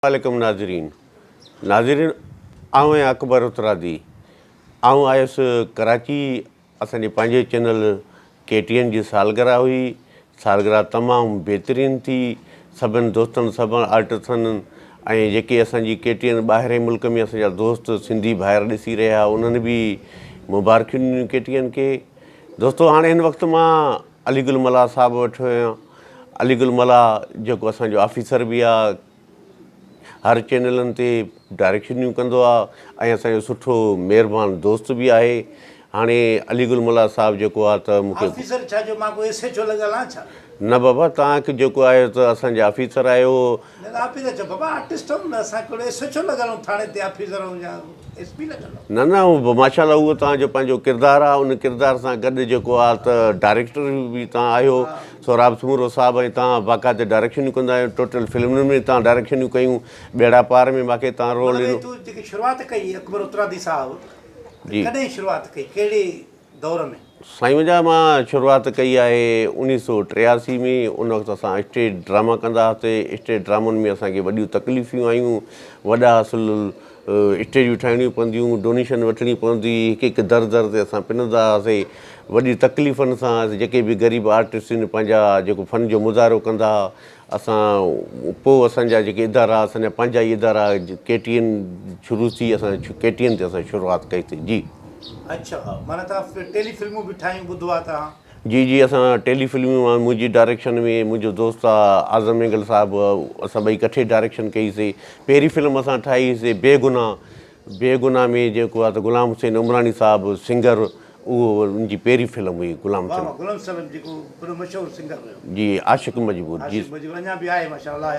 वालेकुम नाज़रीन आऊं ऐं अकबर उत्तरादी आऊं आयुसि कराची। असांजे पंहिंजे चैनल KTN जी सालगिरह हुई। सालगिरह तमामु बहितरीनु थी। सभिनि दोस्तनि सभिनि आर्टिस्टनि ऐं जेके असांजी KTN ॿाहिरि मुल्क में असांजा दोस्त सिंधी भाइर ॾिसी रहिया उन्हनि बि मुबारकियूं ॾिनियूं KTN खे। दोस्तो हाणे हिन वक़्तु मां अली गुल मला साहिबु वेठो आहियां। अली गुल मला जेको असांजो ऑफिसर बि आहे, हर चैनलनि ते डायरेक्शनियूं कंदो आहे ऐं असांजो सुठो महिरबानी दोस्त बि आहे। हाणे अली गुल मला साहिबु जेको आहे त मूंखे न बाबा तव्हांखे जेको आहे त असांजा ऑफिसर आहियो। न न उहो माशाल्लाह उहो तव्हांजो पंहिंजो किरदारु आहे। उन किरदार सां गॾु जेको आहे त डायरेक्टर बि तव्हां आहियो सोराब सुमरो साहिबु, ऐं तव्हां बाक़ाइदे डायरेक्शनियूं कंदा आहियो। टोटल फिल्मुनि में तव्हां डायरेक्शनियूं कयूं। बेड़ा पार में मूंखे तव्हां रोल ॾिनो। शुरूआति कई अकबर उत्तरादी साहिबु जी, कॾहिं शुरूआति कई, कहिड़े दौर में? साईं मुंहिंजा मां शुरूआति कई आहे 1983 में। उन वक़्तु असां स्टेज ड्रामा कंदा हुआसीं। स्टेज ड्रामनि में असांखे वॾियूं तकलीफ़ूं आयूं, वॾा असुलु स्टेजूं ठाहिणियूं पवंदियूं, डोनेशन वठणी पवंदी, हिकु हिकु दर दर ते असां पिनंदा हुआसीं। वॾी तकलीफ़ुनि सां जेके बि ग़रीब आर्टिस्ट आहिनि पंहिंजा जेको फ़न जो मुज़ाहिरो कंदा हुआ असां। पोइ असांजा जेके इदारा असांजा पंहिंजा ई इदारा KTN शुरू थी। असां KTN ते असां शुरूआति कईसीं जी। अच्छा, माना तव्हां टेली फिल्मूं बि ठाहियूं ॿुधो आहे तव्हां? जी जी, असां टेली फिल्मूं मुंहिंजी डायरेक्शन में मुंहिंजो दोस्त आहे आज़म एंगल साहिबु, असां ॿई इकठे डायरेक्शन कईसीं। पहिरीं फिल्म असां ठाहीसीं बेगुनाह में जेको आहे त ग़ुलाम हुसैन उमरानी साहिबु सिंगर, उहो मुंहिंजी पहिरीं फिल्म हुई गुलाम जी, आशिक़ मजबूर जी। अञा बि आहे माशाल्लाह।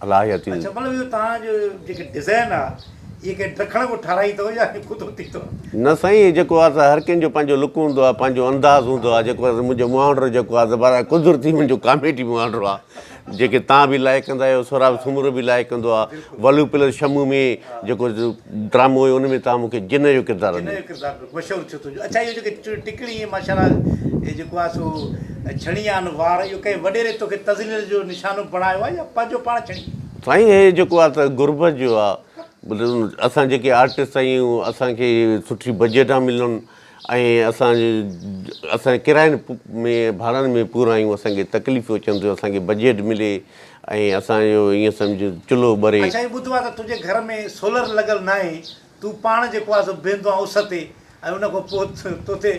अलाह हयाती। अच्छा, मतिलबु इहो तव्हांजो जेके डिज़ाइन आहे इहे कंहिं ॾखण को ठाराई अथव या ख़ुदि थी अथव? न साईं, जेको आहे त हर कंहिंजो पंहिंजो लुक हूंदो आहे, पंहिंजो अंदाज़ हूंदो आहे। जेको आहे मुंहिंजो मुहावरो जेको आहे त बारा कुदरती मुंहिंजो कॉमेडी मुहावरो आहे जेके तव्हां बि लाइक कंदा आहियो। सोराब सुमरो बि लाइक कंदो आहे। वलू पिलर शमू में जेको ड्रामो हुयो उन में तव्हां मूंखे जिन जो किरदारु मशहूरु थियो तुंहिंजो। अच्छा, इहो जेके टिकड़ी माशाल्लाह इहे जेको आहे सो छणी आहिनि वार, इहो कंहिं वॾेरे तोखे तज़लील जो निशानो बणायो आहे या पंहिंजो पाण छणी? साईं हे जेको आहे त गुरबत जो आहे। असां जेके आर्टिस्ट आहियूं असांखे सुठी बजटां मिलनि ऐं असांजे किरायनि में भाड़नि में पूरा आहियूं। असांखे तकलीफ़ूं अचनि थियूं, असांखे बजट मिले ऐं असांजो ईअं सम्झ चुल्हो ॿरे। अच्छा, ॿुधो आहे त तुंहिंजे घर में सोलर लॻल न आहे, तूं पाण जेको आहे सो वेंदो आहे उस ते ऐं उन खां पोइ तोते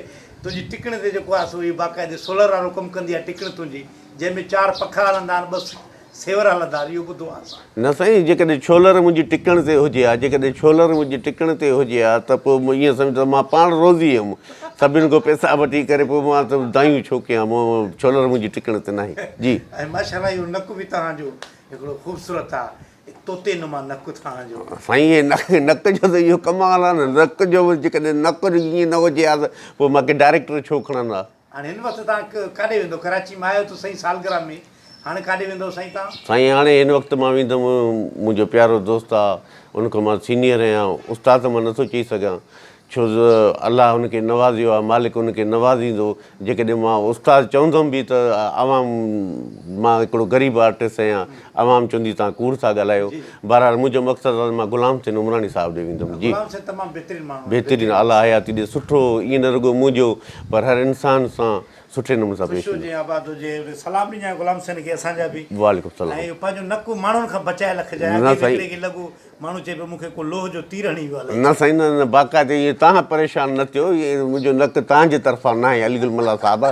तुंहिंजी टिकण ते जेको आहे सो इहे बाक़ाइदे सोलर वारो कमु कंदी आहे टिकण तुंहिंजी, जंहिंमें 4 पखा हलंदा आहिनि, 2 सेवर हलंदा। इहो ॿुधो आहे? न साईं, जेकॾहिं छोलर मुंहिंजी टिकण ते हुजे हा, जेकॾहिं छोलर मुंहिंजी टिकण ते हुजे हा त पोइ ईअं सम्झो मां पाण रोज़ी हुयुमि। सभिनि खां पैसा वठी करे पोइ मां त दायूं छो कयां, छोलर मुंहिंजी टिकण ते न आहे जी। ऐं माशाल्लाह इहो नक बि तव्हांजो हिकिड़ो ख़ूबसूरत आहे, तोते नुमा नक तव्हांजो। साईं, इहे नक जो त इहो कमाल आहे न। नक जो जेकॾहिं नक ईअं न हुजे हा त पोइ मूंखे डायरेक्टर छो खणंदा? हाणे हिन वक़्तु तव्हां काॾे वेंदो? कराची में आहियो त सही सालगिरह में, हाणे काॾे वेंदो साईं तव्हां? साईं, हाणे हिन वक़्तु मां वेंदुमि, मुंहिंजो प्यारो दोस्त आहे, उनखां मां सीनियर आहियां। उस्ताद मां नथो चई सघां छो जो अलाह हुनखे नवाज़ियो आहे, मालिक हुनखे नवाज़ींदो। जेकॾहिं मां उस्ताद चवंदुमि बि त आवाम, मां हिकिड़ो ग़रीब आर्टिस्ट आहियां, आवाम चवंदी तव्हां कूड़ था ॻाल्हायो। बहरहाल मुंहिंजो मक़सदु आहे मां ग़ुलाम हुसैन उमरानी साहिबु ॾे वेंदुमि जी। बहितरीनु, अलाह हयाती ॾे। सुठो ईअं न रुॻो मुंहिंजो पर हर इंसान सां सुठे नमूने सां पेश हुजे। आबाद हुजे। सलाम ॾिजां ग़ुलाम हुसैन खे असांजा बि। वालेकुम सलाम। ऐं पंहिंजो नकु माण्हुनि खां बचाए रखजांइ। न साईं, लॻो माण्हू चए पियो मूंखे को लोह जो तीर हणी वियो आहे। न साईं, न बाक़ाइदे इहे तव्हां परेशान न थियो। इहे मुंहिंजो नकु तव्हांजे तरफ़ां न आहे अली गुल मला साहिबु।